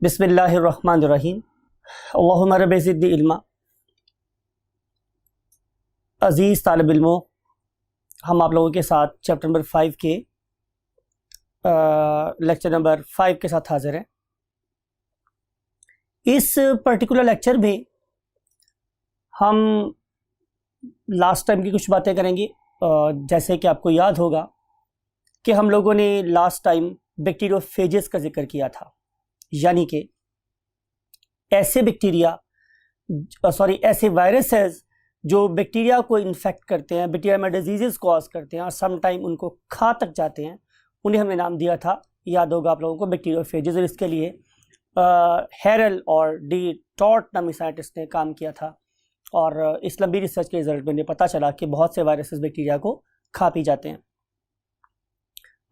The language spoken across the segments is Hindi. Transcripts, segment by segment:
बिस्मिल्लाहिर्रहमानिर्रहीम। अल्लाहुम्मा रब्बि ज़िदनी इल्मा। अज़ीज़ तालिब इल्मों, हम आप लोगों के साथ चैप्टर नंबर 5 के लेक्चर नंबर 5 के साथ हाज़िर हैं। इस पर्टिकुलर लेक्चर में हम लास्ट टाइम की कुछ बातें करेंगे। जैसे कि आपको याद होगा कि हम लोगों ने लास्ट टाइम बैक्टीरियोफेजेस का जिक्र किया था, यानी कि ऐसे ऐसे वायरसेस जो बैक्टीरिया को इन्फेक्ट करते हैं, बैक्टीरिया में डिजीज़ कॉज करते हैं और सम टाइम उनको खा तक जाते हैं। उन्हें हमने नाम दिया था, याद होगा आप लोगों को, बैक्टीरियोफेजेस। और इसके लिए हेरल और डी टॉट नामी साइंटिस्ट ने काम किया था और इस लंबी रिसर्च के रिजल्ट में पता चला कि बहुत से वायरसेस बैक्टीरिया को खा पी जाते हैं।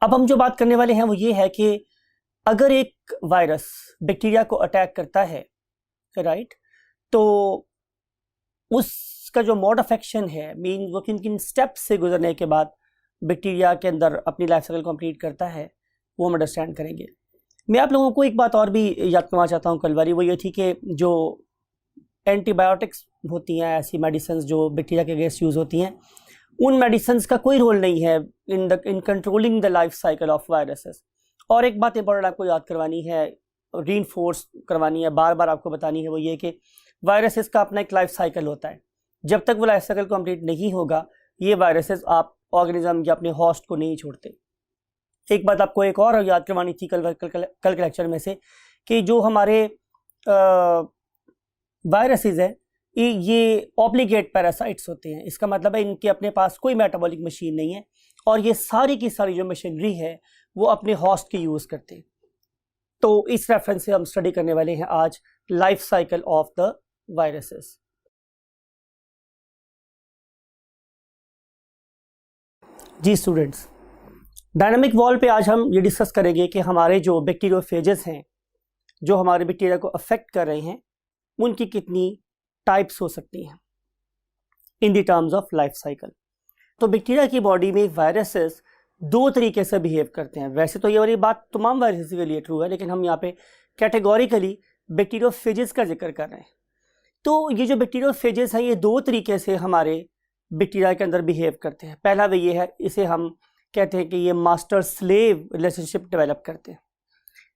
अब हम जो बात करने वाले हैं वो ये है कि अगर एक वायरस बैक्टीरिया को अटैक करता है, राइट, तो उसका जो मोड ऑफ एक्शन है, मीन वो किन किन स्टेप्स से गुजरने के बाद बैक्टीरिया के अंदर अपनी लाइफ साइकिल कंप्लीट करता है, वो हम अंडरस्टैंड करेंगे। मैं आप लोगों को एक बात और भी याद करना चाहता हूँ कल वाली, वो ये थी कि जो एंटीबायोटिक्स होती हैं, ऐसी मेडिसिन जो बैक्टीरिया के अगेंस्ट यूज़ होती हैं, उन मेडिसिन का कोई रोल नहीं है in controlling the life cycle of viruses. और एक बात इंपॉर्टेंट आपको याद करवानी है, रीइंफोर्स करवानी है, बार बार आपको बतानी है, वो ये कि वायरसेस का अपना एक लाइफ साइकिल होता है। जब तक वो लाइफ साइकिल कंप्लीट नहीं होगा, ये वायरसेस आप ऑर्गेनिज्म या अपने होस्ट को नहीं छोड़ते। एक बात आपको एक और याद करवानी थी कल के लेक्चर में से, कि जो हमारे वायरसेस है ये ऑब्लिगेट पैरासाइट्स होते हैं। इसका मतलब है इनके अपने पास कोई मेटाबॉलिक मशीन नहीं है और ये सारी की सारी जो मशीनरी है वो अपने होस्ट की यूज़ करते हैं। तो इस रेफरेंस से हम स्टडी करने वाले हैं आज life cycle of the viruses. जी स्टूडेंट्स, डायनामिक वॉल पे आज हम ये डिस्कस करेंगे कि हमारे जो बैक्टीरियोफेजेस हैं, जो हमारे बैक्टीरिया को अफेक्ट कर रहे हैं, उनकी कितनी टाइप्स हो सकती हैं in the terms of life cycle. तो बैक्टीरिया की बॉडी में वायरसेस दो तरीके से बिहेव करते हैं। वैसे तो ये वाली बात तमाम वायरसेस के लिए ट्रू है, लेकिन हम यहाँ पे कैटेगोरिकली बैक्टीरियोफेजेस का जिक्र कर रहे हैं। तो ये जो बैक्टीरियोफेजेस हैं, ये दो तरीके से हमारे बैक्टीरिया के अंदर बिहेव करते हैं। पहला वे ये है, इसे हम कहते हैं कि ये मास्टर स्लेव रिलेशनशिप डेवलप करते हैं।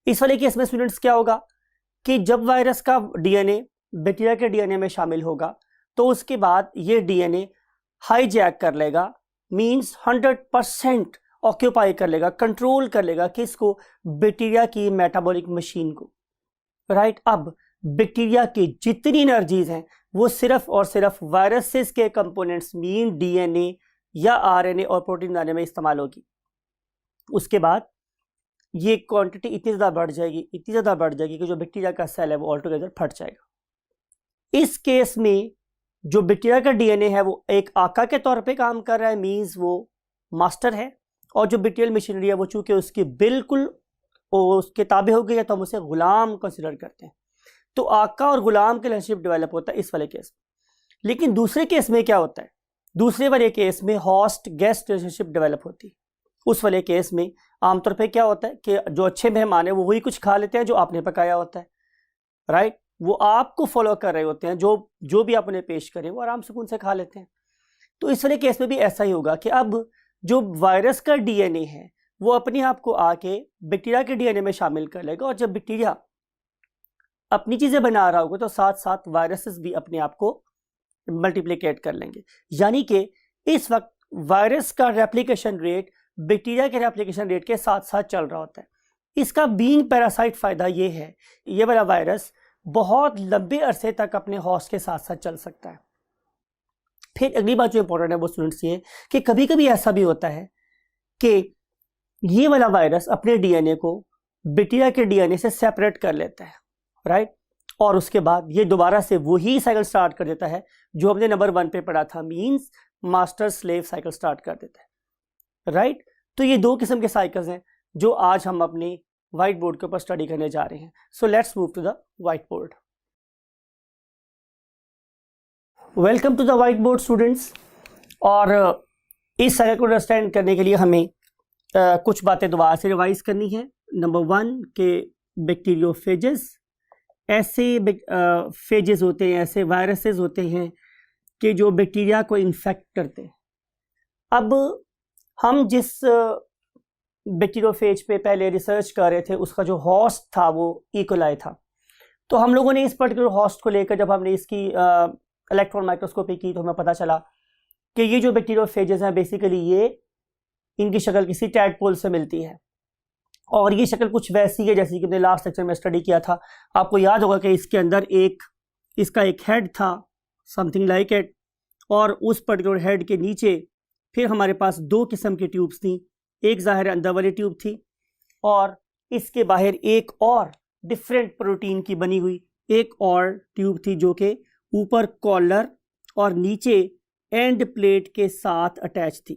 इस वाले केस में स्टूडेंट्स क्या होगा कि जब वायरस का डीएनए बैक्टीरिया के डीएनए में शामिल होगा, तो उसके बाद ये डीएनए हाईजैक कर लेगा, मींस 100% ऑक्यूपाई कर लेगा, कंट्रोल कर लेगा किसको, बैक्टीरिया की मेटाबॉलिक मशीन को, राइट। अब बैक्टीरिया की जितनी एनर्जीज हैं वो सिर्फ और सिर्फ वायरसेस के कंपोनेंट्स मीन डीएनए या आरएनए और प्रोटीन बनाने में इस्तेमाल होगी। उसके बाद ये क्वांटिटी इतनी ज़्यादा बढ़ जाएगी कि जो बैक्टीरिया का सेल है वो ऑल टुगेदर फट जाएगा। इस केस में जो बैक्टीरिया का डीएनए है वो एक आका के तौर पे काम कर रहा है, मींस वो मास्टर है, और जो बैक्टीरियल मशीनरी है वो चूंकि उसकी बिल्कुल उसके ताबे हो गई है तो हम उसे गुलाम कंसिडर करते हैं। तो आका और गुलाम के रिलेशनशिप डेवलप होता है इस वाले केस में। लेकिन दूसरे केस में क्या होता है, दूसरे वाले केस में हॉस्ट गेस्ट रिलेशनशिप डेवलप होती है। उस वाले केस में आमतौर पे क्या होता है कि जो अच्छे मेहमान है वो वही कुछ खा लेते हैं जो आपने पकाया होता है, राइट। वो आपको फॉलो कर रहे होते हैं, जो भी आप उन्हें पेश करें वो आराम सुकून से खा लेते हैं। तो इस वाले केस में भी ऐसा ही होगा कि अब जो वायरस का डीएनए है वो अपने आप को आके बैक्टीरिया के डीएनए में शामिल कर लेगा, और जब बैक्टीरिया अपनी चीज़ें बना रहा होगा तो साथ साथ वायरसेस भी अपने आप को मल्टीप्लिकेट कर लेंगे। यानी कि इस वक्त वायरस का रेप्लिकेशन रेट बैक्टीरिया के रेप्लिकेशन रेट के साथ साथ चल रहा होता है। इसका बीइंग पैरासाइट फ़ायदा ये है, ये वाला वायरस बहुत लंबे अरसे तक अपने हॉस्ट के साथ साथ चल सकता है। फिर अगली बात जो इंपॉर्टेंट है वो स्टूडेंट्स ये, कि कभी कभी ऐसा भी होता है कि ये वाला वायरस अपने डीएनए को बैक्टीरिया के डीएनए से सेपरेट कर लेता है, राइट। और उसके बाद ये दोबारा से वही साइकिल स्टार्ट कर देता है जो हमने नंबर 1 पे पढ़ा था, means master slave cycle start कर देता है, राइट। तो ये दो किस्म के साइकिल्स हैं जो आज हम अपने व्हाइट बोर्ड के ऊपर स्टडी करने जा रहे हैं। So let's move to the white board. Welcome to the white board students. और इस साइकिल को अंडरस्टैंड करने के लिए हमें कुछ बातें दोबारा से रिवाइज करनी है। नंबर 1 के बैक्टीरियोफेजेस ऐसे फेजेस होते हैं, ऐसे वायरसेस होते हैं कि जो बैक्टीरिया को इन्फेक्ट करते हैं। अब हम जिस बैक्टीरियोफेज पे पहले रिसर्च कर रहे थे उसका जो होस्ट था वो इकोलाई था। तो हम लोगों ने इस पर्टिकुलर होस्ट को लेकर जब हमने इसकी इलेक्ट्रॉन माइक्रोस्कोपी की तो हमें पता चला कि ये जो बैक्टीरियोफेजेस हैं बेसिकली ये इनकी शक्ल किसी टैडपोल से मिलती है, और ये शक्ल कुछ वैसी है जैसी कि हमने लास्ट लेक्चर में स्टडी किया था। आपको याद होगा कि इसके अंदर इसका एक हेड था, समथिंग लाइक इट, और उस पर्टिकुलर हेड के नीचे फिर हमारे पास दो किस्म की ट्यूब्स थी। एक ज़ाहिर अंदर वाली ट्यूब थी और इसके बाहर एक और डिफरेंट प्रोटीन की बनी हुई एक और ट्यूब थी जो कि ऊपर कॉलर और नीचे एंड प्लेट के साथ अटैच थी,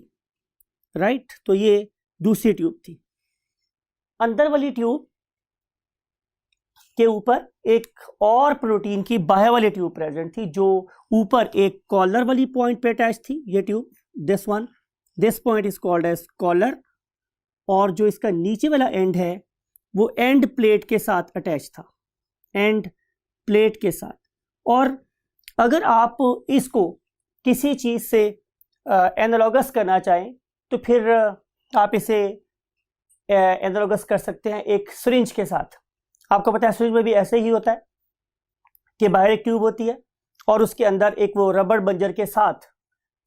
राइट। तो ये दूसरी ट्यूब थी। अंदर वाली ट्यूब के ऊपर एक और प्रोटीन की बाहर वाली ट्यूब प्रेजेंट थी जो ऊपर एक कॉलर वाली पॉइंट पे अटैच थी। ये tube this point is called edge collar, और जो इसका नीचे वाला एंड है वो एंड प्लेट के साथ अटैच था, एंड प्लेट के साथ। और अगर आप इसको किसी चीज़ से एनालॉगस करना चाहें तो फिर आप इसे एनालॉगस कर सकते हैं एक सिरिंज के साथ। आपको पता है सिरिंज में भी ऐसे ही होता है कि बाहर एक ट्यूब होती है और उसके अंदर एक वो रबर बंजर के साथ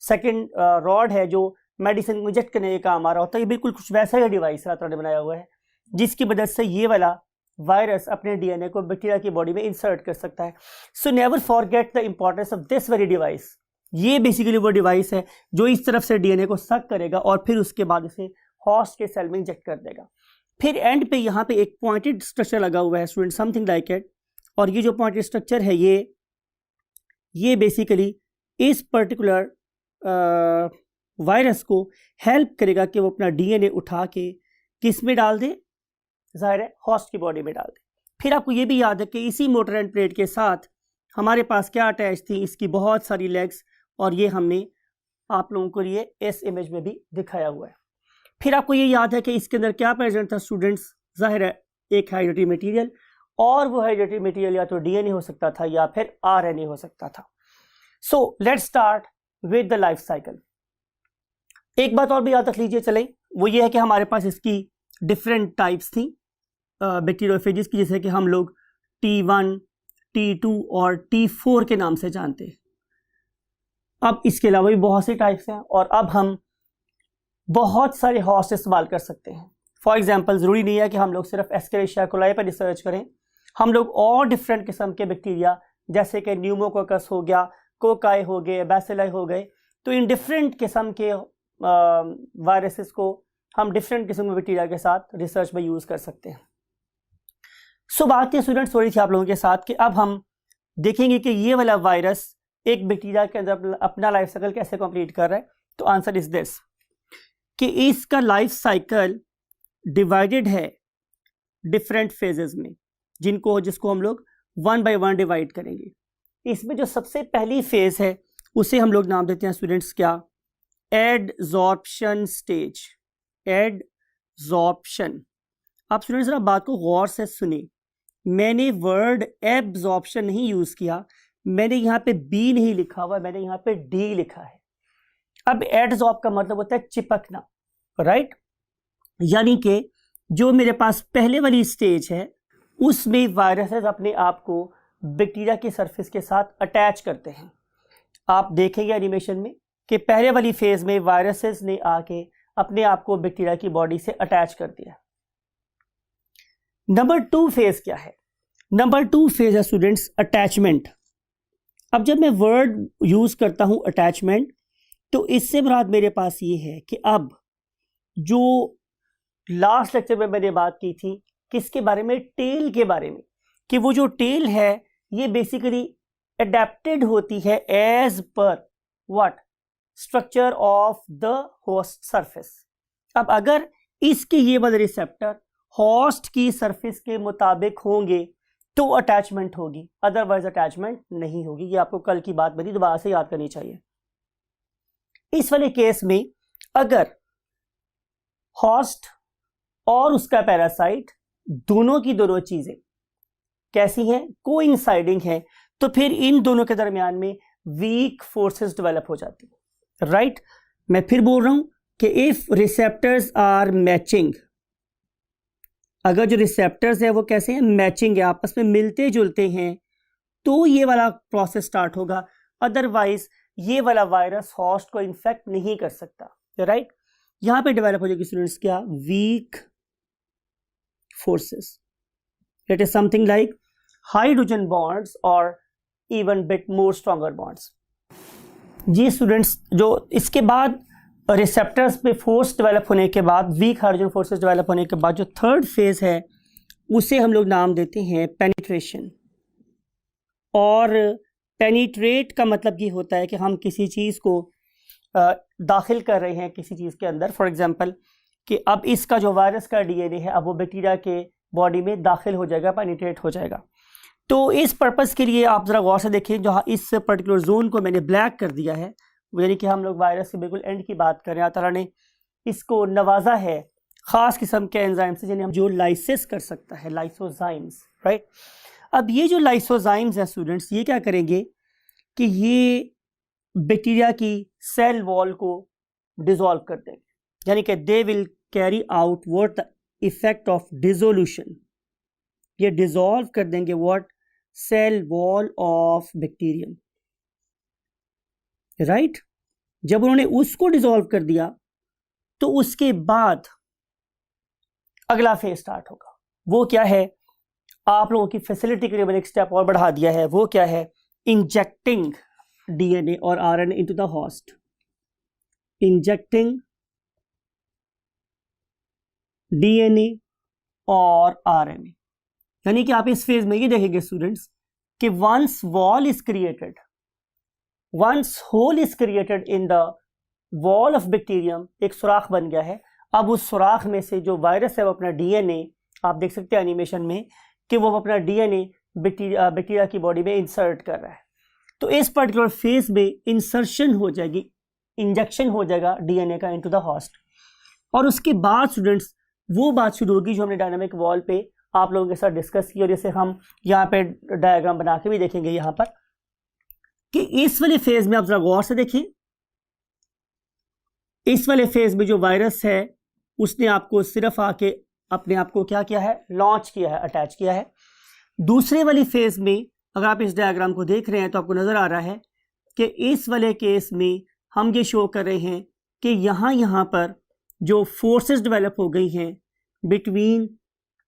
सेकंड रॉड है जो मेडिसिन इंजेक्ट करने का काम आ रहा होता है। ये बिल्कुल कुछ वैसा ही डिवाइस ने बनाया हुआ है जिसकी मदद से ये वाला वायरस अपने डीएनए को बैक्टीरिया की बॉडी में इंसर्ट कर सकता है। So never forget the importance of this very device. ये बेसिकली वो डिवाइस है जो इस तरफ से डीएनए को सक करेगा और फिर उसके बाद इसे होस्ट के सेल में इंजेक्ट कर देगा। फिर एंड पे यहाँ पे एक पॉइंटेड स्ट्रक्चर लगा हुआ है स्टूडेंट, समथिंग लाइक इट, और ये जो पॉइंटेड स्ट्रक्चर है ये बेसिकली इस पर्टिकुलर वायरस को हेल्प करेगा कि वो अपना डीएनए उठा के किस में डाल दे, जाहिर है होस्ट की बॉडी में डाल दे। फिर आपको ये भी याद है कि इसी मोटर एंड प्लेट के साथ हमारे पास क्या अटैच थी, इसकी बहुत सारी लेग्स, और ये हमने आप लोगों को ये इस इमेज में भी दिखाया हुआ है। फिर आपको ये याद है कि इसके अंदर क्या प्रेजेंट था स्टूडेंट्स, जाहिर है एक हाइड्रेटिव मटेरियल, और वो हाइड्रेटिव मटेरियल या तो डीएनए हो सकता था या फिर आरएनए हो सकता था। So let's start with the life cycle. एक बात और भी याद रख लीजिए चले, वो ये है कि हमारे पास इसकी डिफरेंट टाइप्स थी बैक्टीरियोफेजेस की, जैसे कि हम लोग T1, T2 और T4 के नाम से जानते हैं। अब इसके अलावा भी बहुत सी टाइप्स हैं और अब हम बहुत सारे होस्ट इस्तेमाल कर सकते हैं। फॉर एग्जांपल ज़रूरी नहीं है कि हम लोग सिर्फ एस्केरिशिया कोलाई पर रिसर्च करें, हम लोग और डिफरेंट किस्म के बैक्टीरिया जैसे कि न्यूमोकोकस हो गया, कोकाई हो गए, बैसिलाई हो गए, तो इन डिफरेंट किस्म के वायरसेस को हम डिफरेंट किस्म के बैक्टीरिया के साथ रिसर्च में यूज़ कर सकते हैं। सो बात ये स्टूडेंट्स हो रही थी आप लोगों के साथ कि अब हम देखेंगे कि ये वाला वायरस एक बैक्टीरिया के अंदर अपना लाइफ साइकिल कैसे कंप्लीट कर रहा है। तो आंसर इज दिस कि इसका लाइफ साइकिल डिवाइडेड है डिफरेंट फेजेस में, जिसको हम लोग 1 बाय 1 डिवाइड करेंगे। इसमें जो सबसे पहली फेज है उसे हम लोग नाम देते हैं स्टूडेंट्स क्या, एडजॉर्प्शन स्टेज। एडजॉर्प्शन। आप स्टूडेंट्स जरा बात को गौर से सुने, मैंने वर्ड एब्जॉर्प्शन नहीं यूज किया, मैंने यहाँ पे बी नहीं लिखा हुआ, मैंने यहाँ पे डी लिखा है। अब एडजॉर्ब का मतलब होता है चिपकना, राइट। यानी कि जो मेरे पास पहले वाली स्टेज है उसमें वायरसेस अपने आप को बैक्टीरिया की सरफेस के साथ अटैच करते हैं। आप देखेंगे एनिमेशन में कि पहले वाली फेज में वायरसेस ने आके अपने आप को बैक्टीरिया की बॉडी से अटैच कर दिया। नंबर 2 फेज क्या है? नंबर 2 फेज है स्टूडेंट्स अटैचमेंट। अब जब मैं वर्ड यूज करता हूं अटैचमेंट, तो इससे मुराद मेरे पास ये है कि अब जो लास्ट लेक्चर में मैंने बात की थी किसके बारे में, टेल के बारे में, कि वो जो टेल है ये बेसिकली अडेप्टेड होती है एज पर what, structure of the host surface. अब अगर इसके ये वाले रिसेप्टर होस्ट की सरफेस के मुताबिक होंगे तो अटैचमेंट होगी, अदरवाइज अटैचमेंट नहीं होगी। ये आपको कल की बात मेरी दोबारा से याद करनी चाहिए। इस वाले केस में अगर होस्ट और उसका पैरासाइट दोनों की दोनों चीजें कैसी हैं, कोइंसाइडिंग हैं, तो फिर इन दोनों के दरमियान में वीक फोर्सेस डेवलप हो जाती है, राइट। मैं फिर बोल रहा हूं कि इफ रिसेप्टर्स आर मैचिंग, अगर जो रिसेप्टर्स है वो कैसे हैं, मैचिंग है, आपस में मिलते जुलते हैं, तो ये वाला प्रोसेस स्टार्ट होगा, अदरवाइज ये वाला वायरस हॉस्ट को इन्फेक्ट नहीं कर सकता, राइट। यहां पे डेवलप हो जाएगी स्टूडेंट्स क्या, weak forces, it is something like hydrogen bonds और even bit more stronger bonds. जी स्टूडेंट्स, जो इसके बाद रिसेप्टर्स पे फोर्स डेवलप होने के बाद, वीक हाइड्रोजन फोर्सेस डेवलप होने के बाद जो थर्ड फेज है उसे हम लोग नाम देते हैं पेनिट्रेशन। और पेनिट्रेट का मतलब ये होता है कि हम किसी चीज़ को दाखिल कर रहे हैं किसी चीज़ के अंदर, फॉर एग्जांपल कि अब इसका जो वायरस का डीएनए है अब वो बैक्टीरिया के बॉडी में दाखिल हो जाएगा, पेनिट्रेट हो जाएगा। तो इस पर्पज़ के लिए आप ज़रा गौर से देखें, जहाँ इस पर्टिकुलर जोन को मैंने ब्लैक कर दिया है, यानी कि हम लोग वायरस के बिल्कुल एंड की बात करें, अल्लाह ताला ने इसको नवाजा है ख़ास किस्म के एंजाइम से, जिन्हें हम जो लाइसिस कर सकता है, लाइसोजाइम्स, राइट। अब ये जो लाइसोजाइम्स हैं स्टूडेंट्स, ये क्या करेंगे कि ये बैक्टीरिया की सेल वॉल को डिसॉल्व कर देंगे, यानी कि they will carry out what the effect of dissolution, ये डिसॉल्व कर देंगे what, cell wall of bacterium, right. जब उन्होंने उसको डिसॉल्व कर दिया तो उसके बाद अगला फेज स्टार्ट होगा। वो क्या है, आप लोगों की फैसिलिटी के लिए मैंने एक स्टेप और बढ़ा दिया है, वो क्या है, इंजेक्टिंग डीएनए और RNA into the host, injecting DNA और आरएनए। यानी कि आप इस फेज में ये देखेंगे स्टूडेंट्स कि once wall is created, once hole is created in the wall of bacterium, एक सुराख बन गया है, अब उस सुराख में से जो वायरस है वो अपना डीएनए, आप देख सकते हैं एनिमेशन में कि वो अपना डीएनए बैक्टीरिया की बॉडी में इंसर्ट कर रहा है। तो इस पर्टिकुलर फेज में इंसर्शन हो जाएगी, इंजेक्शन हो जाएगा डीएनए का इनटू द होस्ट, और उसके बाद स्टूडेंट्स वो बात शुरू होगी जो हमने डायनामिक वॉल पे आप लोगों के साथ डिस्कस की, और जैसे हम यहाँ पे डायग्राम बना के भी देखेंगे यहाँ पर, कि इस वाले फेज में आप जरा गौर से देखिए, इस वाले फेज में जो वायरस है उसने आपको सिर्फ आके अपने आप को क्या किया है, लॉन्च किया है, अटैच किया है। दूसरे वाली फेज में अगर आप इस डायग्राम को देख रहे हैं तो आपको नजर आ रहा है कि इस वाले केस में हम ये शो कर रहे हैं कि यहाँ पर जो फोर्सेस डेवलप हो गई हैं between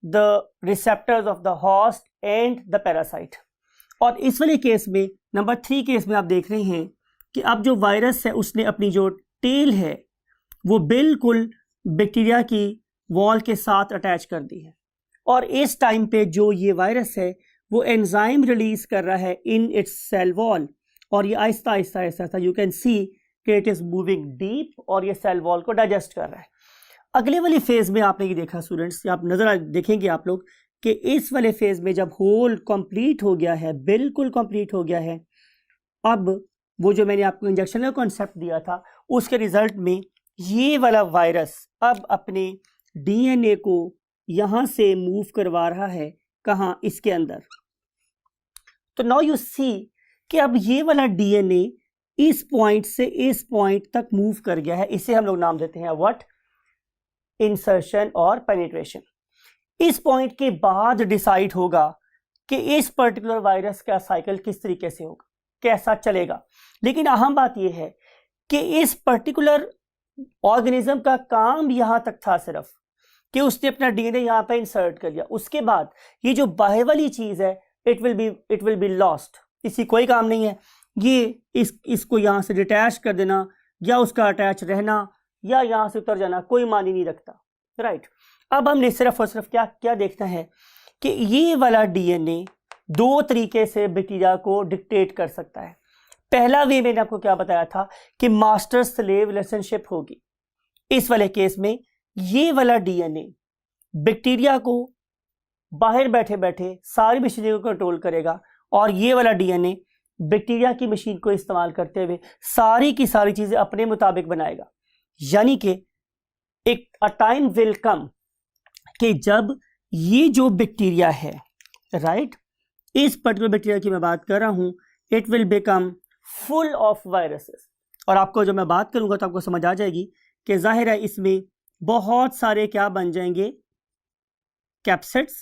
the receptors of the host and the parasite. और इस वाले केस में नंबर 3 केस में आप देख रहे हैं कि अब जो वायरस है उसने अपनी जो टेल है वो बिल्कुल बैक्टीरिया की वॉल के साथ अटैच कर दी है, और इस टाइम पे जो ये वायरस है वो एंजाइम रिलीज कर रहा है इन इट्स सेल वॉल, और ये Aahista Aahista Aahista you can see कि इट इज मूविंग डीप, और ये सेल वॉल को डाइजेस्ट कर रहा है। अगले वाले फेज में आपने ये देखा स्टूडेंट्स, आप नजर देखेंगे आप लोग कि इस वाले फेज में जब होल कंप्लीट हो गया है, बिल्कुल कंप्लीट हो गया है, अब वो जो मैंने आपको इंजेक्शन का कॉन्सेप्ट दिया था उसके रिजल्ट में ये वाला वायरस अब अपने डीएनए को यहां से मूव करवा रहा है, कहां, इसके अंदर। तो नाउ यू सी कि अब ये वाला डीएनए इस पॉइंट से इस पॉइंट तक मूव कर गया है, इसे हम लोग नाम देते हैं व्हाट, इंसर्शन और पेनिट्रेशन। इस पॉइंट के बाद डिसाइड होगा कि इस पर्टिकुलर वायरस का साइकिल किस तरीके से होगा, कैसा चलेगा। लेकिन अहम बात यह है कि इस पर्टिकुलर ऑर्गेनिज्म का काम यहां तक था सिर्फ कि उसने अपना डीएनए यहां पे इंसर्ट कर लिया, उसके बाद ये जो बाहर वाली चीज है इट विल बी लॉस्ट, इसी कोई काम नहीं है। ये इसको यहां से डिटैच कर देना या उसका अटैच रहना या यहां से उतर जाना कोई मानी नहीं रखता, राइट। अब हमने सिर्फ और सिर्फ क्या देखना है कि ये वाला डीएनए 2 तरीके से बैक्टीरिया को डिक्टेट कर सकता है। पहला वे मैंने आपको क्या बताया था कि मास्टर स्लेव रिलेशनशिप होगी। इस वाले केस में ये वाला डीएनए बैक्टीरिया को बाहर बैठे बैठे सारी मशीनरी को कंट्रोल करेगा, और ये वाला डीएनए बैक्टीरिया की मशीन को इस्तेमाल करते हुए सारी की सारी चीजें अपने मुताबिक बनाएगा। यानी कि एक टाइम विल कम कि जब ये जो बैक्टीरिया है, राइट, इस पर्टिकुलर बैक्टीरिया की मैं बात कर रहा हूँ, it will become full of viruses. और आपको जब मैं बात करूँगा तो आपको समझ आ जाएगी कि जाहिर है इसमें बहुत सारे क्या बन जाएंगे, कैप्सिड्स।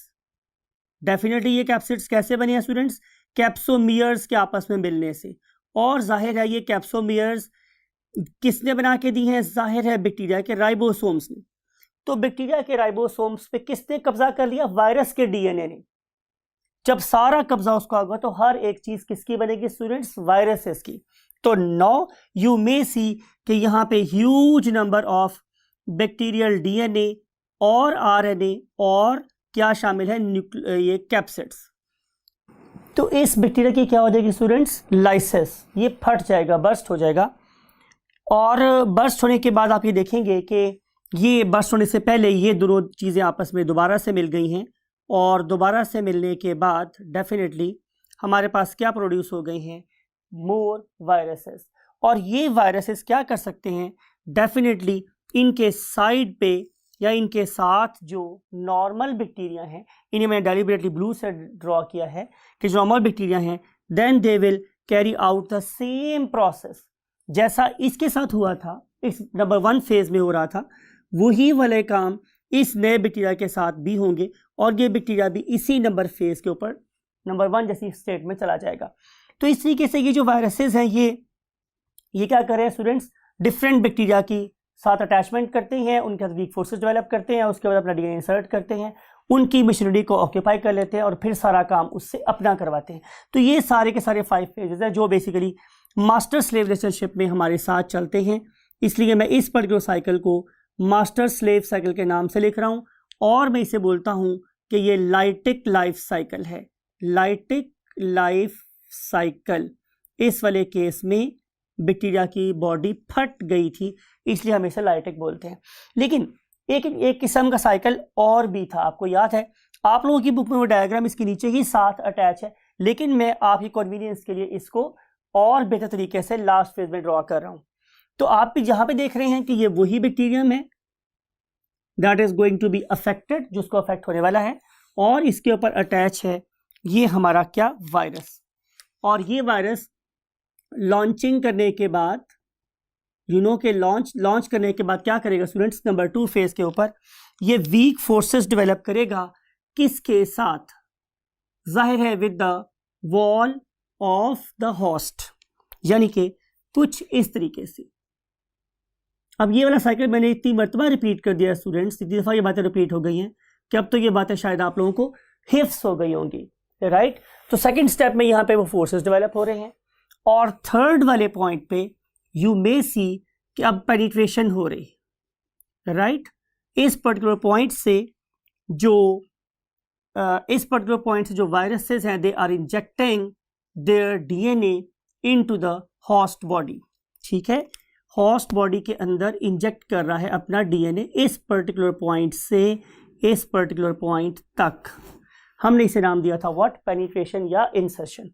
डेफिनेटली ये कैप्सिड्स कैसे बने हैं स्टूडेंट्स, कैप्सोमियर्स के आपस में मिलने से। और जाहिर है ये कैप्सोमियर्स किसने बना के दी हैं, जाहिर है बैक्टीरिया के राइबोसोम्स ने। तो बैक्टीरिया के राइबोसोम्स पे किसने कब्जा कर लिया, वायरस के डीएनए ने। जब सारा कब्जा उसको आ गया तो हर एक चीज किसकी बनेगी स्टूडेंट्स, वायरसेस की। तो नाउ यू मे सी कि यहाँ पे huge number of bacterial DNA और आरएनए और क्या शामिल है, ये कैप्सिड्स। तो इस बैक्टीरिया की क्या हो जाएगी स्टूडेंट्स, लाइसेस, ये फट जाएगा, बर्स्ट हो जाएगा। और बर्स्ट होने के बाद आप ये देखेंगे कि ये बर्स्ट होने से पहले ये दोनों चीज़ें आपस में दोबारा से मिल गई हैं, और दोबारा से मिलने के बाद डेफिनेटली हमारे पास क्या प्रोड्यूस हो गए हैं, मोर वायरसेस। और ये वायरसेस क्या कर सकते हैं, डेफिनेटली इनके साइड पे या इनके साथ जो नॉर्मल बैक्टीरिया हैं, इन्हें मैंने डेलिबरेटली ब्लू से ड्रॉ किया है कि जो नॉर्मल बैक्टीरिया हैं, then they will carry out the same process जैसा इसके साथ हुआ था, इस नंबर 1 फेज में हो रहा था, वही वाले काम इस नए बैक्टीरिया के साथ भी होंगे, और ये बैक्टीरिया भी इसी नंबर फेज के ऊपर नंबर 1 जैसी स्टेट में चला जाएगा। तो इस तरीके से ये जो वायरसेस हैं ये क्या कर रहे हैं स्टूडेंट्स, डिफरेंट बैक्टीरिया की साथ अटैचमेंट करते हैं, उनके साथ वीक फोर्सेस डेवलप करते हैं, उसके बाद अपना डीएनए इंसर्ट करते हैं, उनकी मशीनरी को ऑक्यूपाई कर लेते हैं और फिर सारा काम उससे अपना करवाते हैं। तो ये सारे के सारे 5 फेजेस हैं जो बेसिकली मास्टर स्लेव रिलेशनशिप में हमारे साथ चलते हैं। इसलिए मैं इस पर्टिकुलर साइकिल को मास्टर स्लेव साइकिल के नाम से लिख रहा हूँ, और मैं इसे बोलता हूँ कि ये लाइटिक लाइफ साइकिल है, लाइटिक लाइफ साइकिल। इस वाले केस में बैक्टीरिया की बॉडी फट गई थी, इसलिए हम इसे लाइटिक बोलते हैं। लेकिन एक किस्म का साइकिल और भी था, आपको याद है, आप लोगों की बुक में वो डायग्राम इसके नीचे ही साथ अटैच है, लेकिन मैं आपकी कन्वीनियंस के लिए इसको और बेहतर तरीके से लास्ट फेज में ड्रॉ कर रहा हूँ। तो आप भी जहां पे देख रहे हैं कि ये वही बैक्टीरियम है that is going to be affected, जिसको अफेक्ट होने वाला है, और इसके ऊपर अटैच है ये हमारा क्या, वायरस। और ये वायरस लॉन्चिंग करने के बाद के लॉन्च करने के बाद क्या करेगा स्टूडेंट्स, नंबर 2 फेज के ऊपर ये वीक फोर्सेस डेवलप करेगा, किसके साथ, जाहिर है with the wall of the host, यानी कि कुछ इस तरीके से। अब ये वाला साइकिल मैंने इतनी मरतबा रिपीट कर दिया स्टूडेंट्स, इतनी दफ़ा ये बातें रिपीट हो गई हैं कि अब तो ये बातें शायद आप लोगों को हिफ्स हो गई होंगी, राइट। तो सेकंड स्टेप में यहाँ पे वो फोर्सेस डेवलप हो रहे हैं, और थर्ड वाले पॉइंट पे यू मे सी कि अब पेनिट्रेशन हो रही है, राइट। इस पर्टिकुलर पॉइंट से जो वायरसेस हैं, they are injecting their DNA into the host body, ठीक है, होस्ट बॉडी के अंदर इंजेक्ट कर रहा है अपना डीएनए इस पर्टिकुलर पॉइंट से इस पर्टिकुलर पॉइंट तक। हमने इसे नाम दिया था व्हाट, पेनिट्रेशन या इंसर्शन।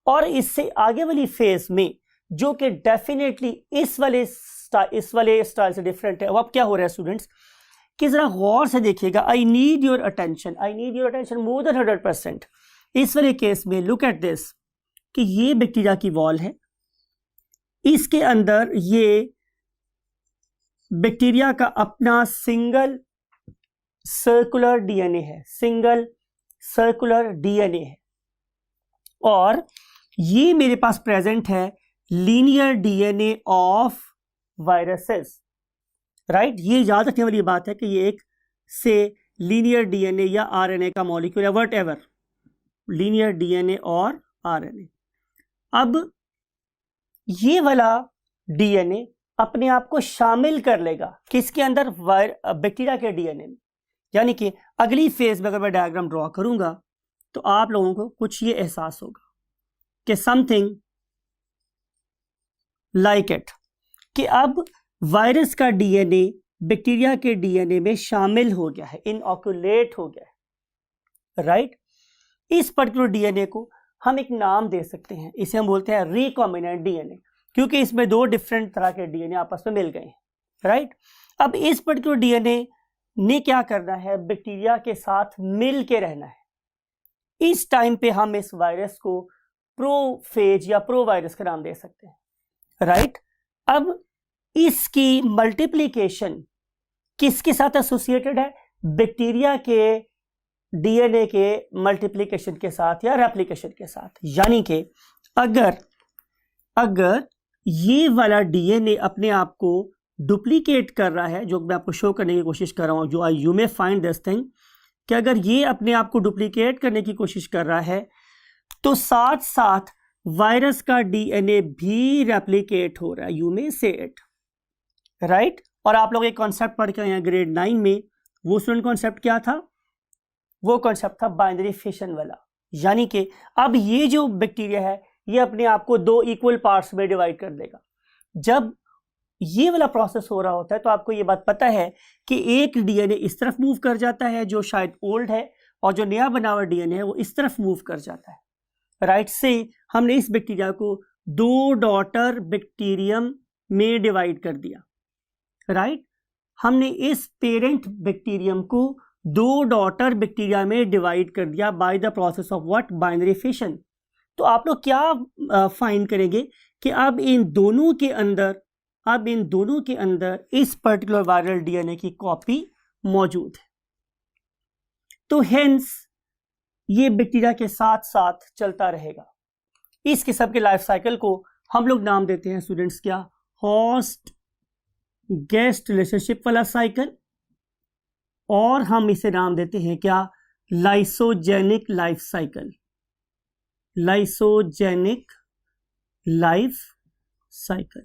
और इससे आगे वाली फेज में जो कि डेफिनेटली इस वाले स्टाइल से डिफरेंट है, अब क्या हो रहा है स्टूडेंट्स कि जरा गौर से देखिएगा, I need your attention more than 100%। इस वाले केस में लुक एट दिस कि ये बैक्टीरिया की वॉल है, इसके अंदर ये बैक्टीरिया का अपना सिंगल सर्कुलर डीएनए है, और ये मेरे पास प्रेजेंट है linear DNA of viruses, right. ये याद रखने वाली बात है कि ये एक से लीनियर डीएनए या आरएनए का मॉलिक्यूल है, वट एवर, लीनियर डीएनए और आरएनए। अब ये वाला डीएनए अपने आप को शामिल कर लेगा किसके अंदर, बैक्टीरिया के डीएनए में। यानी कि अगली फेज में अगर मैं डायग्राम ड्रॉ करूंगा तो आप लोगों को कुछ ये एहसास होगा कि समथिंग लाइक इट, कि अब वायरस का डीएनए बैक्टीरिया के डीएनए में शामिल हो गया है, इनऑक्यूलेट हो गया है, राइट। इस पर्टिकुलर डीएनए को हम एक नाम दे सकते हैं, इसे हम बोलते हैं रिकॉम्बिनेंट डीएनए, क्योंकि इसमें 2 डिफरेंट तरह के डीएनए आपस में मिल गए हैं, राइट। अब इस पर्टिकुलर डीएनए ने क्या करना है, बैक्टीरिया के साथ मिल के रहना है, इस टाइम पे हम इस वायरस को प्रोफेज या प्रो वायरस का नाम दे सकते हैं, राइट। अब इसकी मल्टीप्लिकेशन किसके साथ एसोसिएटेड है? बैक्टीरिया के डीएनए के मल्टीप्लिकेशन के साथ या रेप्लिकेशन के साथ। यानी कि अगर ये वाला डीएनए अपने आप को डुप्लीकेट कर रहा है, जो मैं आपको शो करने की कोशिश कर रहा हूं, जो you may find this thing, कि अगर ये अपने आप को डुप्लीकेट करने की कोशिश कर रहा है तो साथ साथ वायरस का डीएनए भी रेप्लिकेट हो रहा है, यू मे से इट, राइट। और आप लोग एक कॉन्सेप्ट पढ़ के आए हैं ग्रेड 9 में, वो स्टूडेंट कॉन्सेप्ट क्या था? वो कॉन्सेप्ट था बाइनरी फिशन वाला। यानी कि अब ये जो बैक्टीरिया है ये अपने आप को 2 इक्वल पार्ट्स में डिवाइड कर देगा। जब ये वाला प्रोसेस हो रहा होता है तो आपको ये बात पता है कि एक डीएनए इस तरफ मूव कर जाता है जो शायद ओल्ड है, और जो नया बना हुआ डीएनए है वो इस तरफ मूव कर जाता है, राइट। से हमने इस बैक्टीरिया को 2 डॉटर बैक्टीरियम में डिवाइड कर दिया, राइट। हमने इस पेरेंट बैक्टीरियम को 2 डॉटर बैक्टीरिया में डिवाइड कर दिया by the process of what? Binary fission. तो आप लोग क्या फाइंड करेंगे कि अब इन दोनों के अंदर इस पर्टिकुलर वायरल डीएनए की कॉपी मौजूद है। तो हेंस ये बैक्टीरिया के साथ साथ चलता रहेगा। इस किस्म के लाइफ साइकिल को हम लोग नाम देते हैं स्टूडेंट्स क्या? होस्ट गेस्ट रिलेशनशिप वाला साइकिल, और हम इसे नाम देते हैं क्या? Lysogenic life cycle. Lysogenic life cycle.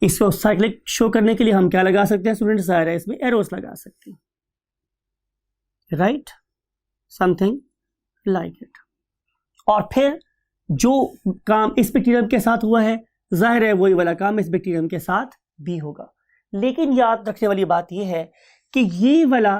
इसको साइक्लिक शो करने के लिए हम क्या लगा सकते हैं स्टूडेंट्स? ज़ाहिर है इसमें एरोस लगा सकते हैं, राइट, समथिंग लाइक इट। और फिर जो काम इस बैक्टीरियम के साथ हुआ है, जाहिर है वही वाला काम इस बैक्टीरियम के साथ भी होगा। लेकिन याद रखने वाली बात यह है कि ये वाला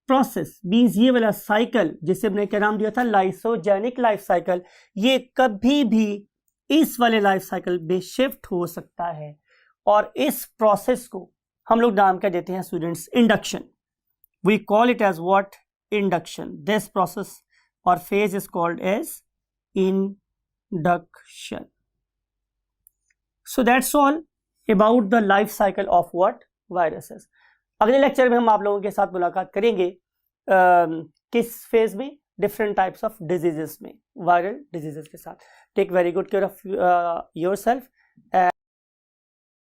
प्रोसेस मींस ये वाला साइकिल, जिसे हमने क्या नाम दिया था? लाइसोजेनिक लाइफ साइकिल, ये कभी भी इस वाले लाइफ साइकिल में शिफ्ट हो सकता है। और इस प्रोसेस को हम लोग नाम क्या देते हैं students? Induction. We call it as what? Induction. This process और phase is called as induction. So that's all about the life cycle of what? Viruses. अगले लेक्चर में हम आप लोगों के साथ मुलाकात करेंगे किस फेज में? डिफरेंट टाइप्स ऑफ डिजीजेस में, वायरल डिजीजेस के साथ। Take very good care of yourself.